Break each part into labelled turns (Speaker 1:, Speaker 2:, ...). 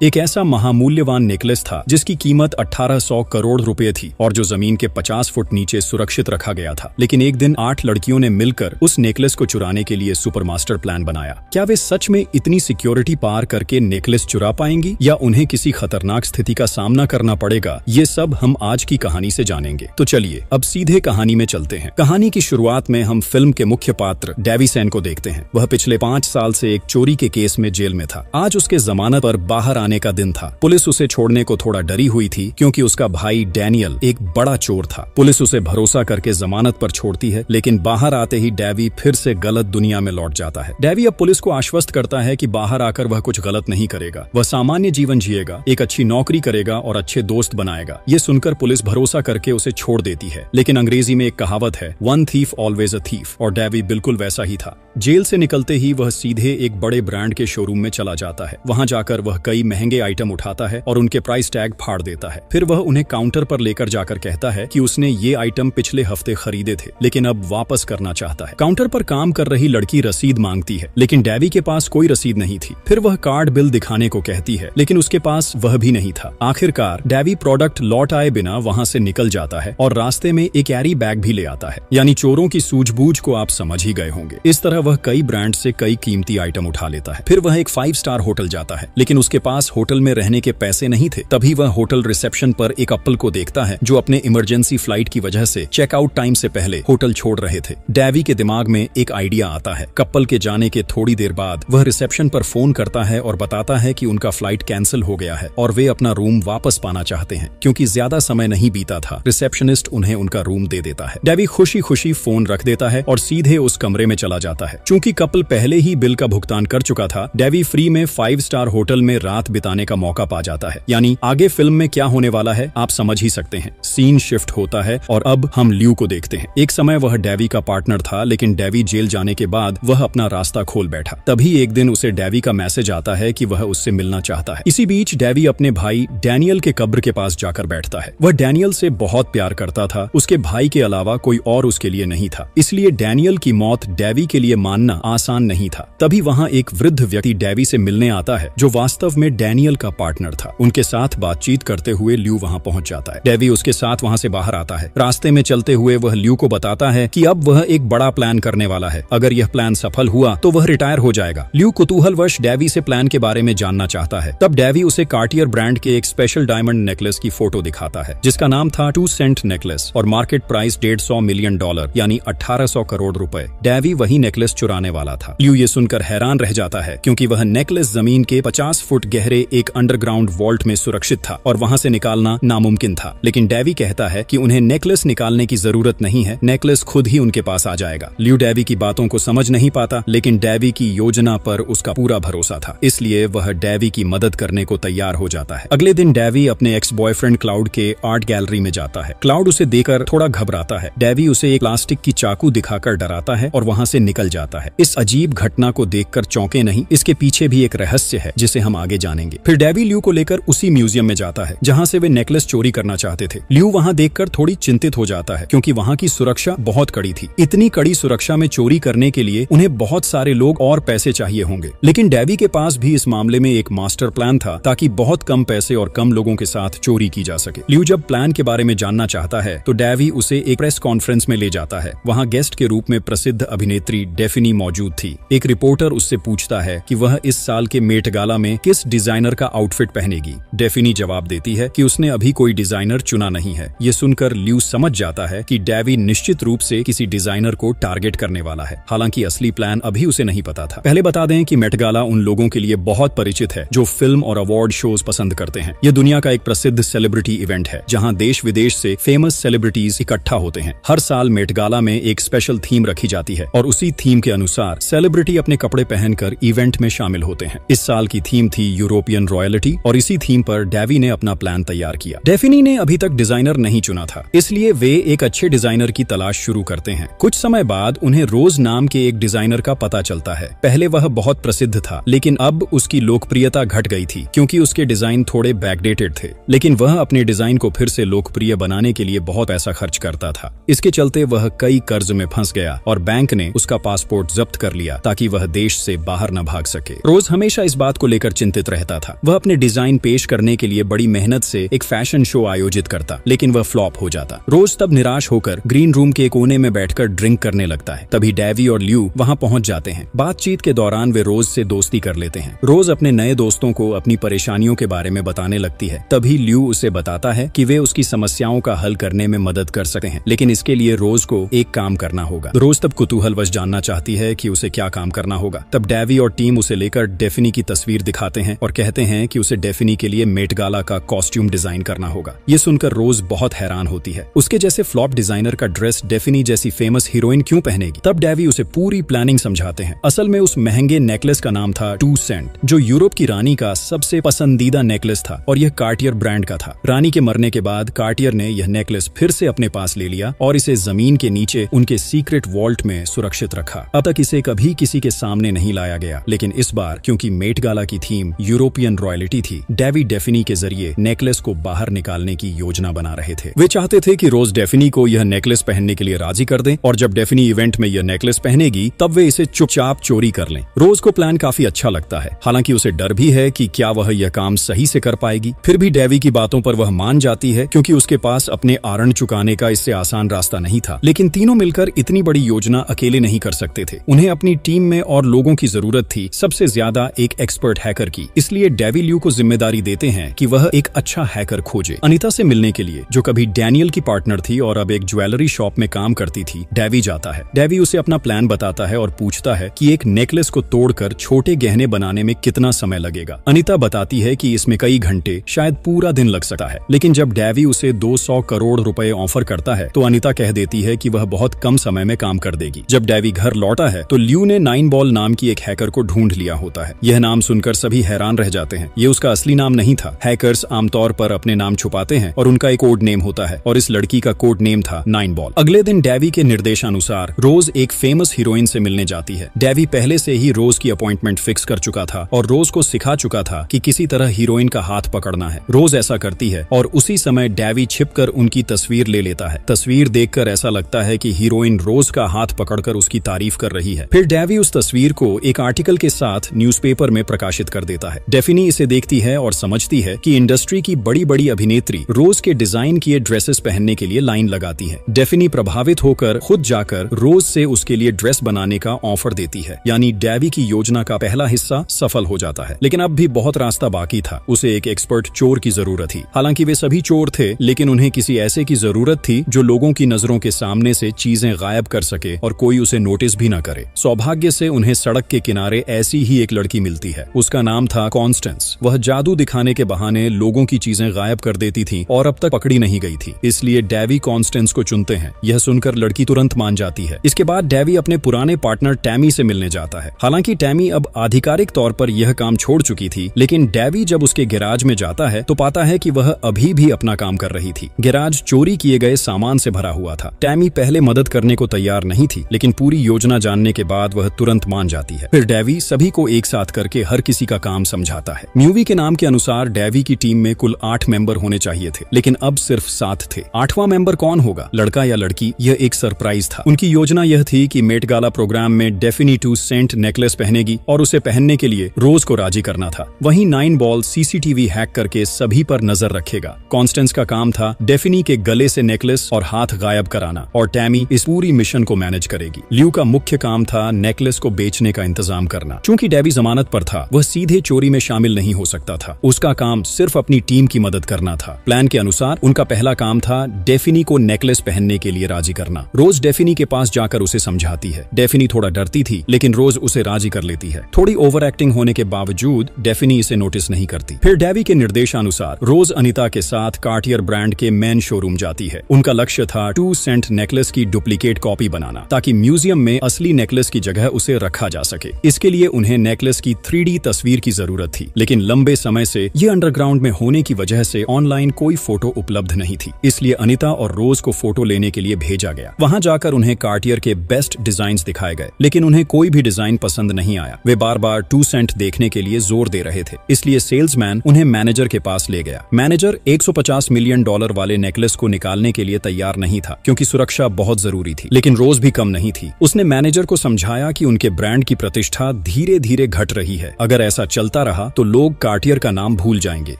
Speaker 1: एक ऐसा महामूल्यवान नेकलेस था जिसकी कीमत 1800 करोड़ रुपए थी और जो जमीन के 50 फुट नीचे सुरक्षित रखा गया था। लेकिन एक दिन 8 लड़कियों ने मिलकर उस नेकलेस को चुराने के लिए सुपर मास्टर प्लान बनाया। क्या वे सच में इतनी सिक्योरिटी पार करके नेकलेस चुरा पाएंगी या उन्हें किसी खतरनाक स्थिति का सामना करना पड़ेगा? ये सब हम आज की कहानी से जानेंगे। तो चलिए अब सीधे कहानी में चलते हैं। कहानी की शुरुआत में हम फिल्म के मुख्य पात्र डेविसन को देखते हैं। वह पिछले 5 साल से एक चोरी के केस में जेल में था। आज उसके जमानत पर बाहर आने का दिन था। पुलिस उसे छोड़ने को थोड़ा डरी हुई थी क्योंकि उसका भाई डैनियल एक बड़ा चोर था। पुलिस उसे भरोसा करके जमानत पर छोड़ती है, लेकिन बाहर आते ही डेवी फिर से गलत दुनिया में लौट जाता है। डेवी अब पुलिस को आश्वस्त करता है कि बाहर आकर वह कुछ गलत नहीं करेगा। वह सामान्य जीवन जिएगा, एक अच्छी नौकरी करेगा और अच्छे दोस्त बनाएगा। ये सुनकर पुलिस भरोसा करके उसे छोड़ देती है। लेकिन अंग्रेजी में एक कहावत है, one thief always a thief, और डेवी बिल्कुल वैसा ही था। जेल से निकलते ही वह सीधे एक बड़े ब्रांड के शोरूम में चला जाता है। वहां जाकर वह कई महंगे आइटम उठाता है और उनके प्राइस टैग फाड़ देता है। फिर वह उन्हें काउंटर पर लेकर जाकर कहता है कि उसने ये आइटम पिछले हफ्ते खरीदे थे, लेकिन अब वापस करना चाहता है। काउंटर पर काम कर रही लड़की रसीद मांगती है, लेकिन डेवी के पास कोई रसीद नहीं थी। फिर वह कार्ड बिल दिखाने को कहती है, लेकिन उसके पास वह भी नहीं था। आखिरकार डेवी प्रोडक्ट लौट आए बिना वहां से निकल जाता है और रास्ते में एक कैरी बैग भी ले आता है। यानी चोरों की सूझबूझ को आप समझ ही गए होंगे। इस तरह वह कई ब्रांड से कई कीमती आइटम उठा लेता है। फिर वह एक 5 स्टार होटल जाता है, लेकिन उसके पास होटल में रहने के पैसे नहीं थे। तभी वह होटल रिसेप्शन पर एक कपल को देखता है जो अपने इमरजेंसी फ्लाइट की वजह से चेकआउट टाइम से पहले होटल छोड़ रहे थे। डेवी के दिमाग में एक आइडिया आता है। कपल के जाने के थोड़ी देर बाद वह रिसेप्शन पर फोन करता है और बताता है कि उनका फ्लाइट कैंसिल हो गया है और वे अपना रूम वापस पाना चाहते हैं। क्योंकि ज्यादा समय नहीं बीता था, रिसेप्शनिस्ट उन्हें उनका रूम दे देता है। डेवी खुशी खुशी फोन रख देता है और सीधे उस कमरे में चला जाता है। चूंकि कपल पहले ही बिल का भुगतान कर चुका था, डेवी फ्री में 5 स्टार होटल में रात बिताने का मौका पा जाता है। यानी आगे फिल्म में क्या होने वाला है आप समझ ही सकते हैं। सीन शिफ्ट होता है और अब हम ल्यू को देखते हैं। एक समय वह डेवी का पार्टनर था, लेकिन डेवी जेल जाने के बाद वह अपना रास्ता खोल बैठा। तभी एक दिन उसे डेवी का मैसेज आता है कि वह उससे मिलना चाहता है। इसी बीच डेवी अपने भाई डैनियल के कब्र के पास जाकर बैठता है। वह डैनियल से बहुत प्यार करता था। उसके भाई के अलावा कोई और उसके लिए नहीं था, इसलिए डैनियल की मौत डेवी के लिए मानना आसान नहीं था। तभी वहाँ एक वृद्ध व्यक्ति डेवी से मिलने आता है जो वास्तव में डैनियल का पार्टनर था। उनके साथ बातचीत करते हुए ल्यू वहां पहुंच जाता है। डेवी उसके साथ वहां से बाहर आता है। रास्ते में चलते हुए वह ल्यू को बताता है कि अब वह एक बड़ा प्लान करने वाला है। अगर यह प्लान सफल हुआ तो वह रिटायर हो जाएगा। ल्यू कुतूहलवश डेवी से प्लान के बारे में जानना चाहता है। तब डेवी उसे कार्टियर ब्रांड के एक स्पेशल डायमंड नेकलेस की फोटो दिखाता है, जिसका नाम था 2 सेंट नेकलेस और मार्केट प्राइस $150 मिलियन यानी 1800 करोड़ रुपए। डेवी वही नेकलेस चुराने वाला था। ल्यू ये सुनकर हैरान रह जाता है, क्योंकि वह नेकलेस जमीन के 50 फुट गहरे एक अंडरग्राउंड वॉल्ट में सुरक्षित था और वहां से निकालना नामुमकिन था। लेकिन डेवी कहता है कि उन्हें नेकलेस निकालने की जरूरत नहीं है, नेकलेस खुद ही उनके पास आ जाएगा। ल्यू डेवी की बातों को समझ नहीं पाता, लेकिन डेवी की योजना पर उसका पूरा भरोसा था, इसलिए वह डेवी की मदद करने को तैयार हो जाता है। अगले दिन डेवी अपने एक्स बॉयफ्रेंड क्लाउड के आर्ट गैलरी में जाता है। क्लाउड उसे देखकर थोड़ा घबराता है। डेवी उसे एक प्लास्टिक की चाकू दिखाकर डराता है और वहां से निकल जाता है। इस अजीब घटना को देखकर चौंके नहीं, इसके पीछे भी एक रहस्य है जिसे हम आगे जानेंगे। फिर डेवी ल्यू को लेकर उसी म्यूजियम में जाता है जहां से वे नेकलेस चोरी करना चाहते थे। ल्यू वहां देखकर थोड़ी चिंतित हो जाता है, क्योंकि वहां की सुरक्षा बहुत कड़ी थी। इतनी कड़ी सुरक्षा में चोरी करने के लिए उन्हें बहुत सारे लोग और पैसे चाहिए होंगे। लेकिन डेवी के पास भी इस मामले में एक मास्टर प्लान था, ताकि बहुत कम पैसे और कम लोगों के साथ चोरी की जा सके। ल्यू जब प्लान के बारे में जानना चाहता है तो डेवी उसे एक प्रेस कॉन्फ्रेंस में ले जाता है। वहां गेस्ट के रूप में प्रसिद्ध अभिनेत्री डेफिनी मौजूद थी। एक रिपोर्टर उससे पूछता है कि वह इस साल के मेट गाला में किस डिजाइनर का आउटफिट पहनेगी। डेफिनी जवाब देती है कि उसने अभी कोई डिजाइनर चुना नहीं है। ये सुनकर ल्यू समझ जाता है कि डेवी निश्चित रूप से किसी डिजाइनर को टारगेट करने वाला है। हालांकि असली प्लान अभी उसे नहीं पता था। पहले बता दें कि मेट गाला उन लोगों के लिए बहुत परिचित है जो फिल्म और अवार्ड शोज पसंद करते हैं। यह दुनिया का एक प्रसिद्ध सेलिब्रिटी इवेंट है जहां देश विदेश से फेमस सेलिब्रिटीज इकट्ठा होते हैं। हर साल मेट गाला में एक स्पेशल थीम रखी जाती है और उसी थीम के अनुसार सेलिब्रिटी अपने कपड़े पहनकर इवेंट में शामिल होते हैं। इस साल की थीम थी यूरोपियन रॉयल्टी और इसी थीम पर डेवी ने अपना प्लान तैयार किया। डेफिनी ने अभी तक डिजाइनर नहीं चुना था, इसलिए वे एक अच्छे डिजाइनर की तलाश शुरू करते हैं। कुछ समय बाद उन्हें रोज नाम के एक डिजाइनर का पता चलता है। पहले वह बहुत प्रसिद्ध था, लेकिन अब उसकी लोकप्रियता घट गई थी क्योंकि उसके डिजाइन थोड़े बैकडेटेड थे। लेकिन वह अपने डिजाइन को फिर से लोकप्रिय बनाने के लिए बहुत पैसा खर्च करता था। इसके चलते वह कई कर्ज में फंस गया और बैंक ने उसका पासपोर्ट जब्त कर लिया ताकि वह देश से बाहर न भाग सके। रोज हमेशा इस बात को लेकर चिंतित रहता रहता था। वह अपने डिजाइन पेश करने के लिए बड़ी मेहनत से एक फैशन शो आयोजित करता, लेकिन वह फ्लॉप हो जाता। रोज तब निराश होकर ग्रीन रूम के कोने में बैठकर ड्रिंक करने लगता है। तभी डेवी और ल्यू वहां पहुंच जाते हैं। बातचीत के दौरान वे रोज से दोस्ती कर लेते हैं। रोज अपने नए दोस्तों को अपनी परेशानियों के बारे में बताने लगती है। तभी ल्यू उसे बताता है कि वे उसकी समस्याओं का हल करने में मदद कर सकते हैं, लेकिन इसके लिए रोज को एक काम करना होगा। रोज तब कुतूहलवश जानना चाहती है कि उसे क्या काम करना होगा। तब डेवी और टीम उसे लेकर डेफिनी की तस्वीर दिखाते हैं और कहते हैं कि उसे डेफिनी के लिए मेट गाला का कॉस्ट्यूम डिजाइन करना होगा। ये सुनकर रोज बहुत हैरान होती है। उसके जैसे फ्लॉप डिजाइनर का ड्रेस डेफिनी जैसी फेमस हीरोइन क्यों पहनेगी? तब डेवी उसे पूरी प्लानिंग समझाते हैं। असल में उस महंगे नेकलेस का नाम था 2 सेंट, जो यूरोप की रानी का सबसे पसंदीदा नेकलेस था और यह कार्टियर ब्रांड का था। रानी के मरने के बाद कार्टियर ने यह नेकलेस फिर से अपने पास ले लिया और इसे जमीन के नीचे उनके सीक्रेट वॉल्ट में सुरक्षित रखा। अब तक इसे कभी किसी के सामने नहीं लाया गया, लेकिन इस बार क्योंकि मेट गाला की थीम यूरोपियन रॉयल्टी थी, डेवी डेफिनी के जरिए नेकलेस को बाहर निकालने की योजना बना रहे थे। वे चाहते थे कि रोज डेफिनी को यह नेकलेस पहनने के लिए राजी कर दें और जब डेफिनी इवेंट में यह नेकलेस पहनेगी तब वे इसे चुपचाप चोरी कर लें। रोज को प्लान काफी अच्छा लगता है, हालांकि उसे डर भी है कि क्या वह यह काम सही से कर पाएगी। फिर भी डेवी की बातों पर वह मान जाती है, क्योंकि उसके पास अपने आरण चुकाने का इससे आसान रास्ता नहीं था। लेकिन तीनों मिलकर इतनी बड़ी योजना अकेले नहीं कर सकते थे। उन्हें अपनी टीम में और लोगों की जरूरत थी, सबसे ज्यादा एक एक्सपर्ट हैकर की। इसलिए डेवी ल्यू को जिम्मेदारी देते हैं कि वह एक अच्छा हैकर खोजे। अनीता से मिलने के लिए, जो कभी डैनियल की पार्टनर थी और अब एक ज्वेलरी शॉप में काम करती थी, डेवी जाता है। डेवी उसे अपना प्लान बताता है और पूछता है कि एक नेकलेस को तोड़कर छोटे गहने बनाने में कितना समय लगेगा। अनीता बताती है कि इसमें कई घंटे, शायद पूरा दिन लग सकता है। लेकिन जब डेवी उसे 200 करोड़ रुपए ऑफर करता है तो अनीता कह देती है कि वह बहुत कम समय में काम कर देगी। जब डेवी घर लौटा है तो ल्यू ने 9 बॉल नाम की एक हैकर को ढूंढ लिया होता है। यह नाम सुनकर सभी हैरान रह जाते हैं। ये उसका असली नाम नहीं था। हैकर्स आमतौर पर अपने नाम छुपाते हैं और उनका एक कोड नेम होता है, और इस लड़की का कोड नेम था 9 बॉल। अगले दिन डेवी के निर्देशानुसार रोज एक फेमस हीरोइन से मिलने जाती है। डेवी पहले से ही रोज की अपॉइंटमेंट फिक्स कर चुका था और रोज को सिखा चुका था कि किसी तरह हीरोइन का हाथ पकड़ना है। रोज ऐसा करती है और उसी समय डेवी छिपकर उनकी तस्वीर ले लेता है। तस्वीर देखकर ऐसा लगता है कि हीरोइन रोज का हाथ पकड़कर उसकी तारीफ कर रही है। फिर डेवी उस तस्वीर को एक आर्टिकल के साथ न्यूज़पेपर में प्रकाशित कर देता है। डेफिनी इसे देखती है और समझती है कि इंडस्ट्री की बड़ी बड़ी अभिनेत्री रोज के डिजाइन किए ड्रेसेस पहनने के लिए लाइन लगाती है। डेफिनी प्रभावित होकर खुद जाकर रोज से उसके लिए ड्रेस बनाने का ऑफर देती है। यानी डेवी की योजना का पहला हिस्सा सफल हो जाता है। लेकिन अब भी बहुत रास्ता बाकी था। उसे एक एक्सपर्ट चोर की जरूरत थी। हालांकि वे सभी चोर थे, लेकिन उन्हें किसी ऐसे की जरूरत थी जो लोगों की नजरों के सामने से चीजें गायब कर सके और कोई उसे नोटिस भी न करे। सौभाग्य से उन्हें सड़क के किनारे ऐसी ही एक लड़की मिलती है। उसका नाम था कॉन्स्टेंस। वह जादू दिखाने के बहाने लोगों की चीजें गायब कर देती थी और अब तक पकड़ी नहीं गई थी। इसलिए डेवी कॉन्स्टेंस को चुनते हैं। यह सुनकर लड़की तुरंत मान जाती है। इसके बाद डेवी अपने पुराने पार्टनर टैमी से मिलने जाता है। हालांकि टैमी अब आधिकारिक तौर पर यह काम छोड़ चुकी थी, लेकिन डेवी जब उसके गैराज में जाता है तो पाता है कि वह अभी भी अपना काम कर रही थी। गैराज चोरी किए गए सामान से भरा हुआ था। टैमी पहले मदद करने को तैयार नहीं थी, लेकिन पूरी योजना जानने के बाद वह तुरंत मान जाती है। फिर डेवी सभी को एक साथ करके हर किसी का काम समझाता है। मूवी के नाम के अनुसार डेवी की टीम में कुल 8 मेंबर होने चाहिए थे, लेकिन अब सिर्फ 7 थे। 8वां मेंबर कौन होगा, लड़का या लड़की, यह एक सरप्राइज था। उनकी योजना यह थी कि मेट गाला प्रोग्राम में डेफिनी 2 सेंट नेकलेस पहनेगी और उसे पहनने के लिए रोज को राजी करना था। वहीं 9 बॉल सीसीटीवी हैक करके सभी पर नजर रखेगा। कॉन्स्टेंस का काम था डेफिनी के गले से नेकलेस और हाथ गायब कराना, और टैमी इस पूरी मिशन को मैनेज करेगी। ल्यू का मुख्य काम था नेकलेस को बेचने का इंतजाम करना। चूंकि डेवी जमानत पर था, वह सीधे चोरी में शामिल नहीं हो सकता था। उसका काम सिर्फ अपनी टीम की मदद करना था। प्लान के अनुसार उनका पहला काम था डेफिनी को नेकलेस पहनने के लिए राजी करना। रोज डेफिनी के पास जाकर उसे समझाती है। डेफिनी थोड़ा डरती थी, लेकिन रोज उसे राजी कर लेती है। थोड़ी ओवर एक्टिंग होने के बावजूद डेफिनी इसे नोटिस नहीं करती। फिर डेवी के निर्देशानुसार रोज अनीता के साथ कार्टियर ब्रांड के मेन शोरूम जाती है। उनका लक्ष्य था 2 सेंट नेकलेस की डुप्लीकेट कॉपी बनाना, ताकि म्यूजियम में असली नेकलेस की जगह उसे रखा जा सके। इसके लिए उन्हें नेकलेस की 3D तस्वीर की जरूरत थी, लेकिन लंबे समय से ये अंडरग्राउंड में होने की वजह से ऑनलाइन कोई फोटो उपलब्ध नहीं थी। इसलिए अनीता और रोज को फोटो लेने के लिए भेजा गया। वहां जाकर उन्हें कार्टियर के बेस्ट डिजाइन दिखाए गए, लेकिन उन्हें कोई भी डिजाइन पसंद नहीं आया। वे बार बार 2 सेंट देखने के लिए जोर दे रहे थे। इसलिए सेल्समैन उन्हें मैनेजर के पास ले गया। मैनेजर $150 मिलियन वाले नेकलेस को निकालने के लिए तैयार नहीं था, क्योंकि सुरक्षा बहुत जरूरी थी। लेकिन रोज भी कम नहीं थी। उसने मैनेजर को समझाया कि उनके ब्रांड की प्रतिष्ठा धीरे धीरे घट रही है। अगर ऐसा चलता रहा रहा तो लोग कार्टियर का नाम भूल जाएंगे।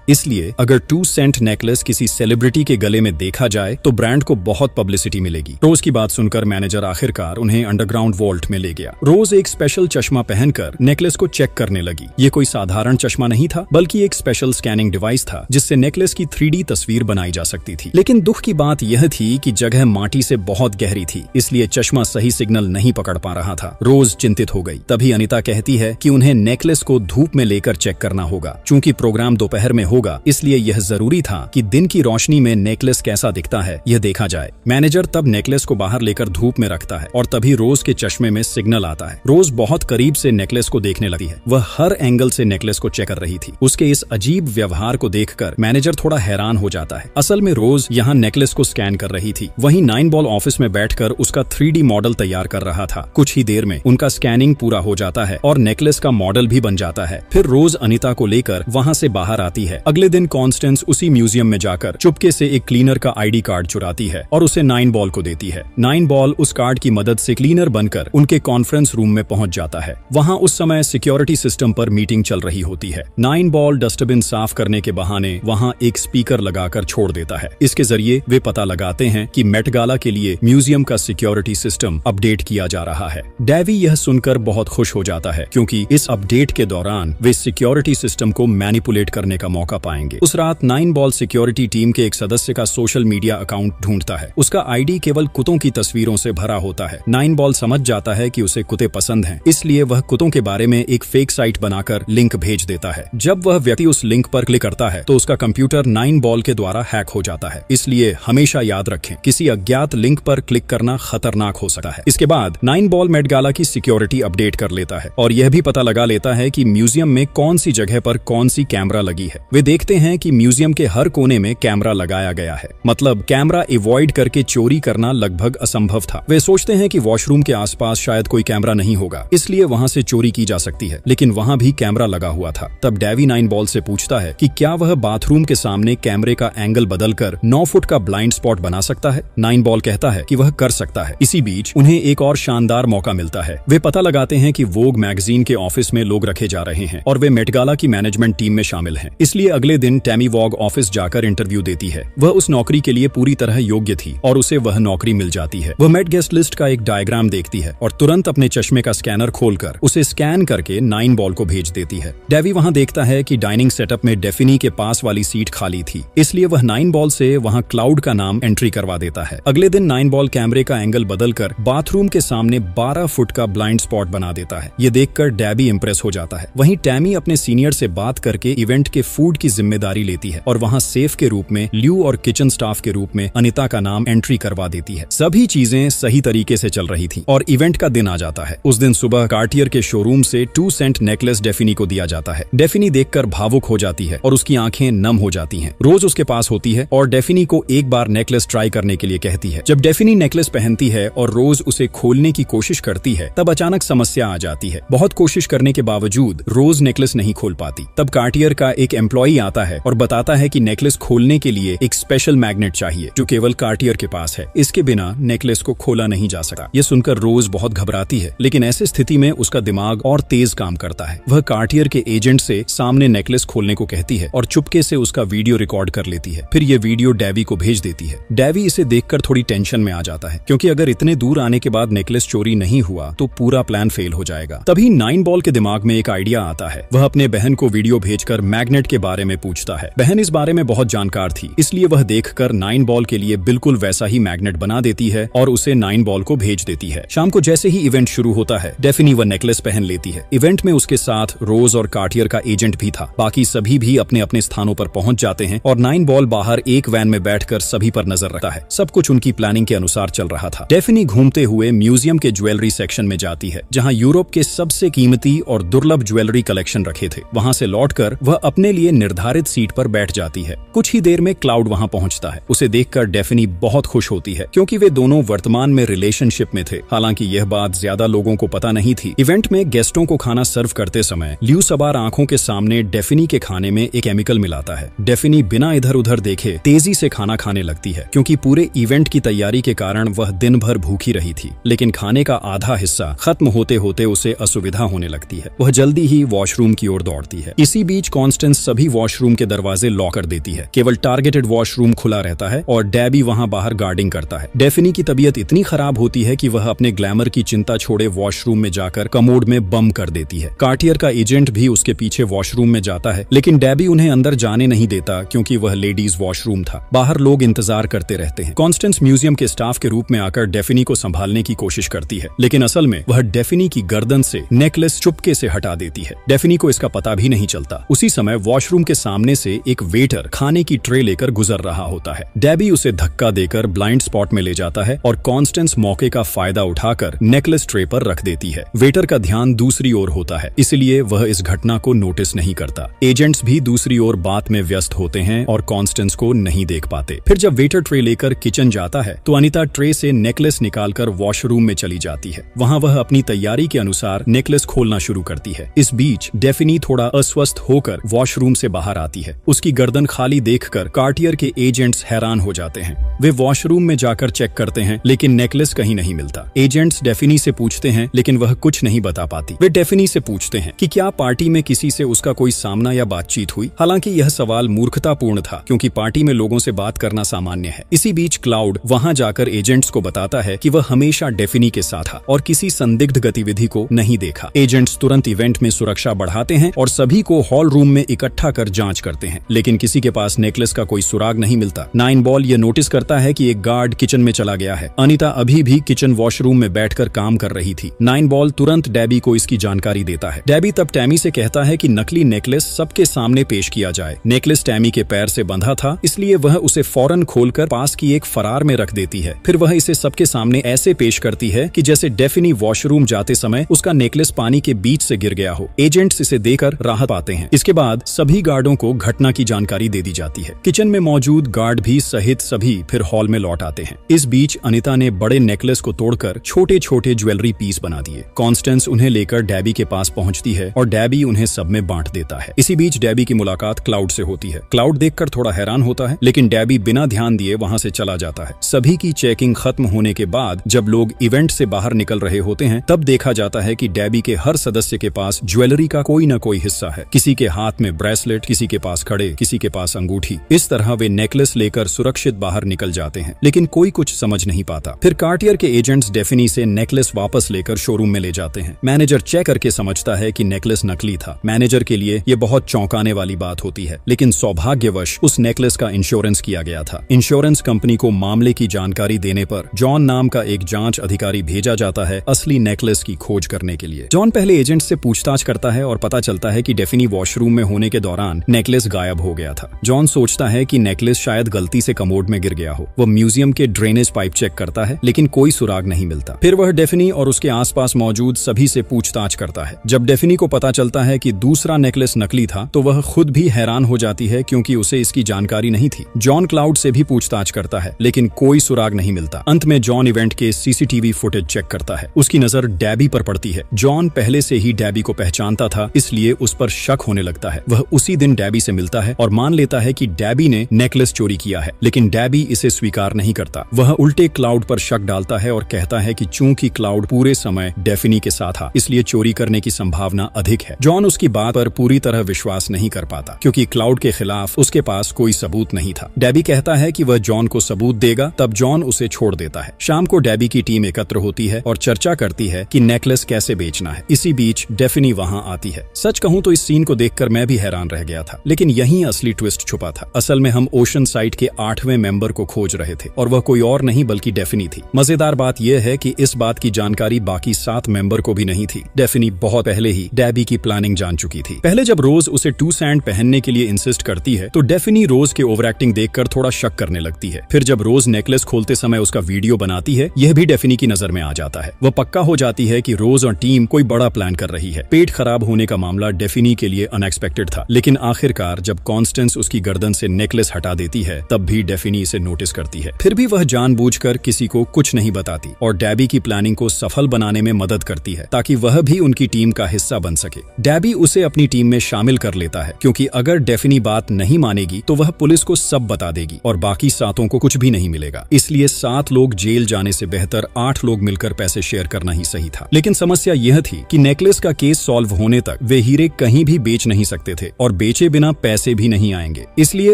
Speaker 1: इसलिए अगर 2 सेंट नेकलेस किसी सेलिब्रिटी के गले में देखा जाए तो ब्रांड को बहुत पब्लिसिटी मिलेगी। रोज की बात सुनकर मैनेजर आखिरकार उन्हें अंडरग्राउंड वॉल्ट में ले गया। रोज एक स्पेशल चश्मा पहनकर नेकलेस को चेक करने लगी। ये कोई साधारण चश्मा नहीं था, बल्कि एक स्पेशल स्कैनिंग डिवाइस था जिससे नेकलेस की 3D तस्वीर बनाई जा सकती थी। लेकिन दुख की बात यह थी कि जगह माटी से बहुत गहरी थी, इसलिए चश्मा सही सिग्नल नहीं पकड़ पा रहा था। रोज चिंतित हो गई। तभी अनीता कहती है कि उन्हें नेकलेस को धूप में लेकर चेक करना होगा। चूंकि प्रोग्राम दोपहर में होगा, इसलिए यह जरूरी था कि दिन की रोशनी में नेकलेस कैसा दिखता है यह देखा जाए। मैनेजर तब नेकलेस को बाहर लेकर धूप में रखता है और तभी रोज के चश्मे में सिग्नल आता है। रोज बहुत करीब से नेकलेस को देखने लगी है। वह हर एंगल से नेकलेस को चेक कर रही थी। उसके इस अजीब व्यवहार को देखकर मैनेजर थोड़ा हैरान हो जाता है। असल में रोज यहाँ नेकलेस को स्कैन कर रही थी, वहीं 9 बॉल ऑफिस में बैठकर उसका 3D मॉडल तैयार कर रहा था। कुछ ही देर में उनका स्कैनिंग पूरा हो जाता है और नेकलेस का मॉडल भी बन जाता है। फिर रोज अनीता को लेकर वहाँ से बाहर आती है। अगले दिन कॉन्स्टेंस उसी म्यूजियम में जाकर चुपके से एक क्लीनर का ID कार्ड चुराती है और उसे 9 बॉल को देती है। 9 बॉल उस कार्ड की मदद से क्लीनर बनकर उनके कॉन्फ्रेंस रूम में पहुंच जाता है। वहाँ उस समय सिक्योरिटी सिस्टम पर मीटिंग चल रही होती है। 9 बॉल डस्टबिन साफ करने के बहाने वहाँ एक स्पीकर लगाकर छोड़ देता है। इसके जरिए वे पता लगाते हैं कि मेट गाला के लिए म्यूजियम का सिक्योरिटी सिस्टम अपडेट किया जा रहा है। डेवी यह सुनकर बहुत खुश हो जाता है, क्योंकि इस अपडेट के दौरान वे सिक्योरिटी सिस्टम को मैनिपुलेट करने का मौका पाएंगे। उस रात 9 बॉल सिक्योरिटी टीम के एक सदस्य का सोशल मीडिया अकाउंट ढूंढता है। उसका ID केवल कुत्तों की तस्वीरों से भरा होता है। 9 बॉल समझ जाता है कि उसे कुत्ते पसंद हैं, इसलिए वह कुत्तों के बारे में एक फेक साइट बनाकर लिंक भेज देता है। जब वह व्यक्ति उस लिंक पर क्लिक करता है तो उसका कंप्यूटर 9 बॉल के द्वारा हैक हो जाता है। इसलिए हमेशा याद रखें, किसी अज्ञात लिंक पर क्लिक करना खतरनाक हो सकता है। इसके बाद 9 बॉल मेट गाला की सिक्योरिटी अपडेट कर लेता है और यह भी पता लगा लेता है कि म्यूजियम में कौन सी जगह पर कौन सी कैमरा लगी है। वे देखते हैं कि म्यूजियम के हर कोने में कैमरा लगाया गया है, मतलब कैमरा अवॉइड करके चोरी करना लगभग असंभव था। वे सोचते हैं कि वॉशरूम के आसपास शायद कोई कैमरा नहीं होगा, इसलिए वहां से चोरी की जा सकती है, लेकिन वहां भी कैमरा लगा हुआ था। तब डेवी 9 बॉल से पूछता है कि क्या वह बाथरूम के सामने कैमरे का एंगल बदलकर 9 फुट का ब्लाइंड स्पॉट बना सकता है। 9 बॉल कहता है कि वह कर सकता है। इसी बीच उन्हें एक और शानदार मौका मिलता है। वे पता लगाते हैं कि वोग मैगजीन के ऑफिस में लोग रखे जा रहे हैं और वे मेट गाला की मैनेजमेंट टीम में शामिल हैं। इसलिए अगले दिन टैमी वॉग ऑफिस जाकर इंटरव्यू देती है। वह उस नौकरी के लिए पूरी तरह योग्य थी और उसे वह नौकरी मिल जाती है। वह मेट गेस्ट लिस्ट का एक डायग्राम देखती है और तुरंत अपने चश्मे का स्कैनर खोलकर उसे स्कैन करके 9 बॉल को भेज देती है। डेवी वहां देखता है कि डाइनिंग सेटअप में डेफिनी के पास वाली सीट खाली थी, इसलिए वह 9 बॉल से वहां क्लाउड का नाम एंट्री करवा देता है। अगले दिन 9 बॉल कैमरे का एंगल बदलकर बाथरूम के सामने 12 फुट का ब्लाइंड स्पॉट बना देता है। ये देखकर डेवी इंप्रेस हो जाता है। वहीं टैमी अपने सीनियर से बात करके इवेंट के फूड की जिम्मेदारी लेती है और वहां सेफ के रूप में ल्यू और किचन स्टाफ के रूप में अनीता का नाम एंट्री करवा देती है। सभी चीजें सही तरीके से चल रही थी और इवेंट का दिन आ जाता है। उस दिन सुबह कार्टियर के शोरूम से 2 सेंट नेकलेस डेफिनी को दिया जाता है। डेफिनी देखकर भावुक हो जाती है और उसकी आंखें नम हो जाती हैं। रोज उसके पास होती है और डेफिनी को एक बार नेकलेस ट्राई करने के लिए कहती है। जब डेफिनी नेकलेस पहनती है और रोज उसे खोलने की कोशिश करती है, तब अचानक समस्या आ जाती है। बहुत कोशिश करने के बावजूद रोज नेकलेस नहीं खोल पाती। तब कार्टियर का एक एम्प्लॉई आता है और बताता है कि नेकलेस खोलने के लिए एक स्पेशल मैग्नेट चाहिए जो केवल कार्टियर के पास है। इसके बिना नेकलेस को खोला नहीं जा सकता। ये सुनकर रोज बहुत घबराती है, लेकिन ऐसी स्थिति में उसका दिमाग और तेज काम करता है। वह कार्टियर के एजेंट से सामने नेकलेस खोलने को कहती है और चुपके से उसका वीडियो रिकॉर्ड कर लेती है। फिर ये वीडियो डेवी को भेज देती है। डेवी इसे देखकर थोड़ी टेंशन में आ जाता है, क्योंकि अगर इतने दूर आने के बाद नेकलेस चोरी नहीं हुआ तो पूरा प्लान फेल हो जाएगा। तभी 9 बॉल के दिमाग में एक आइडिया आता है। वह अपने बहन को वीडियो भेजकर मैग्नेट के बारे में पूछता है। बहन इस बारे में बहुत जानकार थी, इसलिए वह देखकर 9 बॉल के लिए बिल्कुल वैसा ही मैग्नेट बना देती है और उसे 9 बॉल को भेज देती है। शाम को जैसे ही इवेंट शुरू होता है, डेफिनी वह नेकलेस पहन लेती है। इवेंट में उसके साथ रोज और कार्टियर का एजेंट भी था। बाकी सभी भी अपने अपने स्थानों पर पहुंच जाते हैं और 9 बॉल बाहर एक वैन में बैठकर सभी पर नजर रखता है। सब कुछ उनकी प्लानिंग के अनुसार चल रहा था। डेफिनी घूमते हुए म्यूजियम के ज्वेलरी सेक्शन में जाती है, जहां यूरोप के सबसे कीमती और दुर्लभ ज्वेलरी कलेक्शन रखे थे। वहां से लौटकर वह अपने लिए निर्धारित सीट पर बैठ जाती है। कुछ ही देर में क्लाउड वहां पहुंचता है। उसे देखकर डेफिनी बहुत खुश होती है, क्योंकि वे दोनों वर्तमान में रिलेशनशिप में थे। हालांकि यह बात ज्यादा लोगों को पता नहीं थी। इवेंट में गेस्टों को खाना सर्व करते समय ल्यू सवार आंखों के सामने डेफिनी के खाने में एक केमिकल मिलाता है। डेफिनी बिना इधर उधर देखे तेजी से खाना खाने लगती है, क्योंकि पूरे इवेंट की तैयारी के कारण वह दिन भर भूखी रही थी। लेकिन खाने का आधा हिस्सा खत्म होते होते उसे असुविधा होने लगती है। वह जल्दी ही वॉशरूम की की ओर दौड़ती है। इसी बीच कॉन्स्टेंस सभी वॉशरूम के दरवाजे लॉक कर देती है। केवल टारगेटेड वॉशरूम खुला रहता है और डेबी वहां बाहर गार्डिंग करता है। डेफिनी की तबीयत इतनी खराब होती है कि वह अपने ग्लैमर की चिंता छोड़े वॉशरूम में जाकर कमोड में बम कर देती है। कार्टियर का एजेंट भी उसके पीछे वॉशरूम में जाता है, लेकिन डेबी उन्हें अंदर जाने नहीं देता क्योंकि वह लेडीज वॉशरूम था। बाहर लोग इंतजार करते रहते हैं। कॉन्स्टेंस म्यूजियम के स्टाफ के रूप में आकर डेफिनी को संभालने की कोशिश करती है, लेकिन असल में वह डेफिनी की गर्दन से नेकलेस चुपके से हटा देती है। डेफिनी को इसका पता भी नहीं चलता। उसी समय वॉशरूम के सामने से एक वेटर खाने की ट्रे लेकर गुजर रहा होता है। डेबी उसे धक्का देकर ब्लाइंड स्पॉट में ले जाता है और कॉन्स्टेंस मौके का फायदा उठाकर नेकलेस ट्रे पर रख देती है। वेटर का ध्यान दूसरी ओर होता है, इसलिए वह इस घटना को नोटिस नहीं करता। एजेंट्स भी दूसरी ओर बात में व्यस्त होते हैं और कॉन्स्टेंस को नहीं देख पाते। फिर जब वेटर ट्रे लेकर किचन जाता है तो अनीता ट्रे से नेकलेस निकालकर वॉशरूम में चली जाती है। वहां वह अपनी तैयारी के अनुसार नेकलेस खोलना शुरू करती है। इस बीच डेफिनी थोड़ा अस्वस्थ होकर वॉशरूम से बाहर आती है। उसकी गर्दन खाली देखकर कार्टियर के एजेंट्स हैरान हो जाते हैं। वे वॉशरूम में जाकर चेक करते हैं, लेकिन नेकलेस कहीं नहीं मिलता। एजेंट्स डेफिनी से पूछते हैं, लेकिन वह कुछ नहीं बता पाती। वे डेफिनी से पूछते हैं कि क्या पार्टी में किसी से उसका कोई सामना या बातचीत हुई। हालांकि यह सवाल मूर्खतापूर्ण था, क्योंकि पार्टी में लोगों से बात करना सामान्य है। इसी बीच क्लाउड वहां जाकर एजेंट्स को बताता है कि वह हमेशा डेफिनी के साथ था और किसी संदिग्ध गतिविधि को नहीं देखा। एजेंट्स तुरंत इवेंट में सुरक्षा बढ़ाते हैं और सभी को हॉल रूम में इकट्ठा कर जांच करते हैं, लेकिन किसी के पास नेकलेस का कोई सुराग नहीं मिलता। नाइन बॉल ये नोटिस करता है कि एक गार्ड किचन में चला गया है। अनीता अभी भी किचन वॉशरूम में बैठकर काम कर रही थी। नाइन बॉल तुरंत डेबी को इसकी जानकारी देता है। डेबी तब टैमी से कहता है कि नकली नेकलेस सबके सामने पेश किया जाए। नेकलेस टैमी के पैर से बंधा था, इसलिए वह उसे फौरन खोलकर पास की एक फरार में रख देती है। फिर वह इसे सबके सामने ऐसे पेश करती है कि जैसे डेफिनी वॉशरूम जाते समय उसका नेकलेस पानी के बीच से गिर गया हो। एजेंट्स इसे देकर राहत पाते हैं। इसके बाद सभी गार्डों को घटना की जानकारी दे दी जाती है। किचन में मौजूद गार्ड भी सहित सभी फिर हॉल में लौट आते हैं। इस बीच अनीता ने बड़े नेकलेस को तोड़कर छोटे छोटे ज्वेलरी पीस बना दिए। कॉन्स्टेंस उन्हें लेकर डेबी के पास पहुंचती है और डेबी उन्हें सब में बांट देता है। इसी बीच डेबी की मुलाकात क्लाउड से होती है। क्लाउड देखकर थोड़ा हैरान होता है, लेकिन डेबी बिना ध्यान दिए वहां से चला जाता है। सभी की चेकिंग खत्म होने के बाद जब लोग इवेंट से बाहर निकल रहे होते हैं, तब देखा जाता है कि डेबी के हर सदस्य के पास ज्वेलरी का कोई न कोई हिस्सा है। किसी के हाथ में ब्रेसलेट, किसी के पास खड़े, किसी के पास अंगूठी। इस तरह वे नेकलेस लेकर सुरक्षित बाहर निकल जाते हैं, लेकिन कोई कुछ समझ नहीं पाता। फिर कार्टियर के एजेंट्स डेफिनी से नेकलेस वापस लेकर शोरूम में ले जाते हैं। मैनेजर चेक करके समझता है कि नेकलेस नकली था। मैनेजर के लिए ये बहुत चौंकाने वाली बात होती है, लेकिन सौभाग्यवश उस नेकलेस का इंश्योरेंस किया गया था। इंश्योरेंस कंपनी को मामले की जानकारी देने पर जॉन नाम का एक जांच अधिकारी भेजा जाता है असली नेकलेस की खोज करने के लिए। जॉन पहले एजेंट से पूछताछ करता है और पता चलता है कि डेफिनी वॉशरूम में होने के दौरान नेकलेस गायब हो गया था। जॉन सोचता है कि नेकलेस शायद गलती से कमोड में गिर गया हो। वह म्यूजियम के ड्रेनेज पाइप चेक करता है, लेकिन कोई सुराग नहीं मिलता। फिर वह डेफिनी और उसके आसपास मौजूद सभी से पूछताछ करता है। जब डेफिनी को पता चलता है कि दूसरा नेकलेस नकली था, तो वह खुद भी हैरान हो जाती है, क्योंकि उसे इसकी जानकारी नहीं थी। जॉन क्लाउड से भी पूछताछ करता है, लेकिन कोई सुराग नहीं मिलता। अंत में जॉन इवेंट के सीसीटीवी फुटेज चेक करता है। उसकी नजर डेबी पर पड़ती है। जॉन पहले से ही डेबी को पहचानता था, इसलिए उस पर शक होने लगता है। वह उसी दिन डेबी से मिलता है और मान लेता है कि डेबी ने नेकलेस चोरी किया है, लेकिन डेबी इसे स्वीकार नहीं करता। वह उल्टे क्लाउड पर शक डालता है और कहता है कि चूंकि क्लाउड पूरे समय डेफिनी के साथ था, इसलिए चोरी करने की संभावना अधिक है। जॉन उसकी बात पर पूरी तरह विश्वास नहीं कर पाता, क्योंकि क्लाउड के खिलाफ उसके पास कोई सबूत नहीं था। डेबी कहता है कि वह जॉन को सबूत देगा, तब जॉन उसे छोड़ देता है। शाम को डेबी की टीम एकत्र होती है और चर्चा करती है कि नेकलेस कैसे बेचना है। इसी बीच डेफिनी वहां आती है। सच कहूं तो इस सीन को देखकर मैं भी हैरान रह गया था, लेकिन यहीं असली ट्विस्ट छुपा था। असल में हम ओशन साइट के 8वें मेंबर को खोज रहे थे और वह कोई और नहीं बल्कि डेफिनी थी। मजेदार बात यह है कि इस बात की जानकारी बाकी 7 मेंबर को भी नहीं थी। डेफिनी बहुत पहले ही डेबी की प्लानिंग जान चुकी थी। पहले जब रोज उसे 2 सैंड पहनने के लिए इंसिस्ट करती है, तो डेफिनी रोज के ओवर एक्टिंग देखकर थोड़ा शक करने लगती है। फिर जब रोज नेकलेस खोलते समय उसका वीडियो बनाती है, यह भी डेफिनी की नजर में आ जाता है। वह पक्का हो जाती है कि रोज और टीम कोई बड़ा प्लान कर रही है। पेट खराब होने का मामला डेफिनी के लिए अनएक्सपेक्टेड था, लेकिन आखिरकार जब कॉन्स्टेंस उसकी गर्दन से नेकलेस हटा देती है, तब भी डेफिनी इसे नोटिस करती है। फिर भी वह जानबूझकर किसी को कुछ नहीं बताती और डेबी की प्लानिंग को सफल बनाने में मदद करती है, ताकि वह भी उनकी टीम का हिस्सा बन सके। डेबी उसे अपनी टीम में शामिल कर लेता है, क्योंकि अगर डेफिनी बात नहीं मानेगी तो वह पुलिस को सब बता देगी और बाकी 7 को कुछ भी नहीं मिलेगा। इसलिए 7 लोग जेल जाने से बेहतर 8 लोग मिलकर पैसे शेयर करना ही सही था। लेकिन समस्या यह थी कि नेकलेस का केस सॉल्व होने तक वे हीरे कहीं भी बेच नहीं सकते थे और बेचे बिना पैसे भी नहीं आएंगे, इसलिए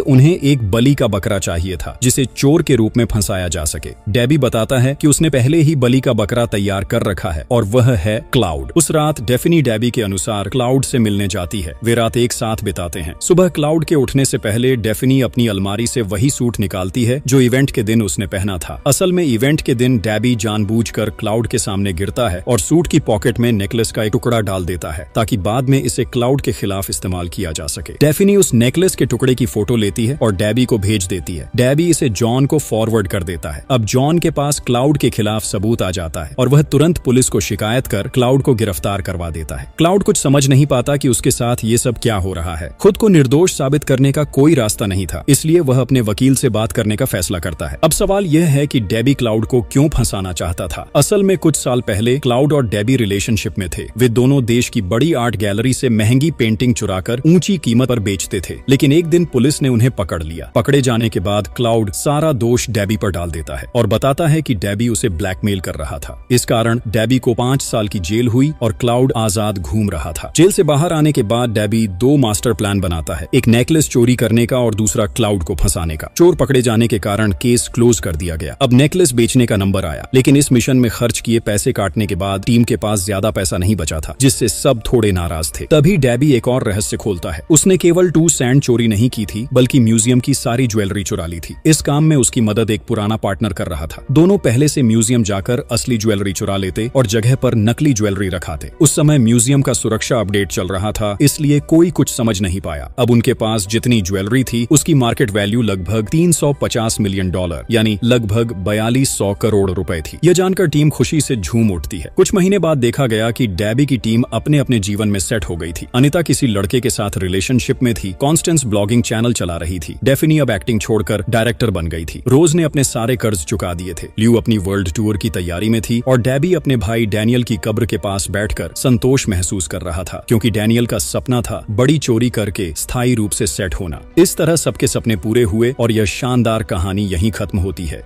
Speaker 1: उन्हें एक बलि का बकरा चाहिए था जिसे चोर के रूप में फंसाया जा सके। डेबी बताता है कि उसने पहले ही बलि का बकरा तैयार कर रखा है और वह है क्लाउड। उस रात डेफिनी डेबी के अनुसार क्लाउड से मिलने जाती है। वे रात एक साथ बिताते हैं। सुबह क्लाउड के उठने से पहले डेफिनी अपनी अलमारी से वही सूट निकालती है जो इवेंट के दिन उसने पहना था। असल में इवेंट के दिन डेबी जानबूझकर क्लाउड के सामने गिरता है और सूट की पॉकेट में नेकलेस का एक टुकड़ा डाल देता है ताकि बाद में इसे क्लाउड के खिलाफ इस्तेमाल किया जा सके। डेफिनी उस नेकलेस के टुकड़े की फोटो लेती है और डेबी को भेज देती है। डेबी इसे जॉन को फॉरवर्ड कर देता है। अब जॉन के पास क्लाउड के खिलाफ सबूत आ जाता है और वह तुरंत पुलिस को शिकायत कर क्लाउड को गिरफ्तार करवा देता है। क्लाउड कुछ समझ नहीं पाता कि उसके साथ ये सब क्या हो रहा है। खुद को निर्दोष साबित करने का कोई रास्ता नहीं था, इसलिए वह अपने वकील से बात करने का फैसला करता है। अब सवाल यह है कि डेबी क्लाउड को क्यों फंसाना चाहता था। असल में कुछ साल पहले क्लाउड और डेबी रिलेशनशिप में थे। वे दोनों देश की बड़ी आर्ट गैलरी से महंगी पेंटिंग चुराकर ऊंची कीमत पर बेचते थे, लेकिन एक दिन पुलिस ने उन्हें पकड़ लिया। पकड़े जाने के बाद क्लाउड सारा दोष डेबी पर डाल देता है और बताता है कि डेबी उसे ब्लैकमेल कर रहा था। इस कारण डेबी को 5 साल की जेल हुई और क्लाउड आजाद घूम रहा था। जेल से बाहर आने के बाद डेबी 2 मास्टर प्लान बनाता है, एक नेकलेस चोरी करने का और दूसरा क्लाउड को फंसाने का। चोर पकड़े जाने के कारण केस क्लोज कर दिया गया। अब नेकलेस बेचने का नंबर आया, लेकिन इस मिशन में खर्च किए पैसे काटने के बाद टीम के पास ज्यादा पैसा नहीं बचा था, जिससे सब थोड़े नाराज थे। तभी डेबी एक और रहस्य खोलता है। उसने केवल 2 सैंड चोरी नहीं की थी, बल्कि म्यूजियम की सारी ज्वेलरी चुरा ली थी। इस काम में उसकी मदद एक पुराना पार्टनर कर रहा था। दोनों पहले से म्यूजियम जाकर असली ज्वेलरी चुरा लेते और जगह पर नकली ज्वेलरी रखाते। उस समय म्यूजियम का सुरक्षा अपडेट चल रहा था, इसलिए कोई कुछ समझ नहीं पाया। अब उनके पास जितनी ज्वेलरी थी उसकी मार्केट वैल्यू लगभग $350 मिलियन, यानी लगभग 4200 करोड़ रुपए थी। यह जानकर टीम खुशी से झूम उठती है। कुछ महीने बाद देखा गया कि डेबी की टीम अपने अपने जीवन में सेट हो गई थी। अनिता किसी लड़के के साथ रिलेशनशिप में थी। कॉन्स्टेंस ब्लॉगिंग चैनल चला रही थी। डेफिनी अब एक्टिंग छोड़कर डायरेक्टर बन गई थी। रोज ने अपने सारे कर्ज चुका दिए थे। ल्यू अपनी वर्ल्ड टूर की तैयारी में थी और डेबी अपने भाई डैनियल की कब्र के पास बैठकर संतोष महसूस कर रहा था, क्योंकि डैनियल का सपना था बड़ी चोरी करके स्थायी रूप से सेट होना। इस तरह सबके सपने पूरे हुए और यह शानदार कहानी यहीं खत्म होती है।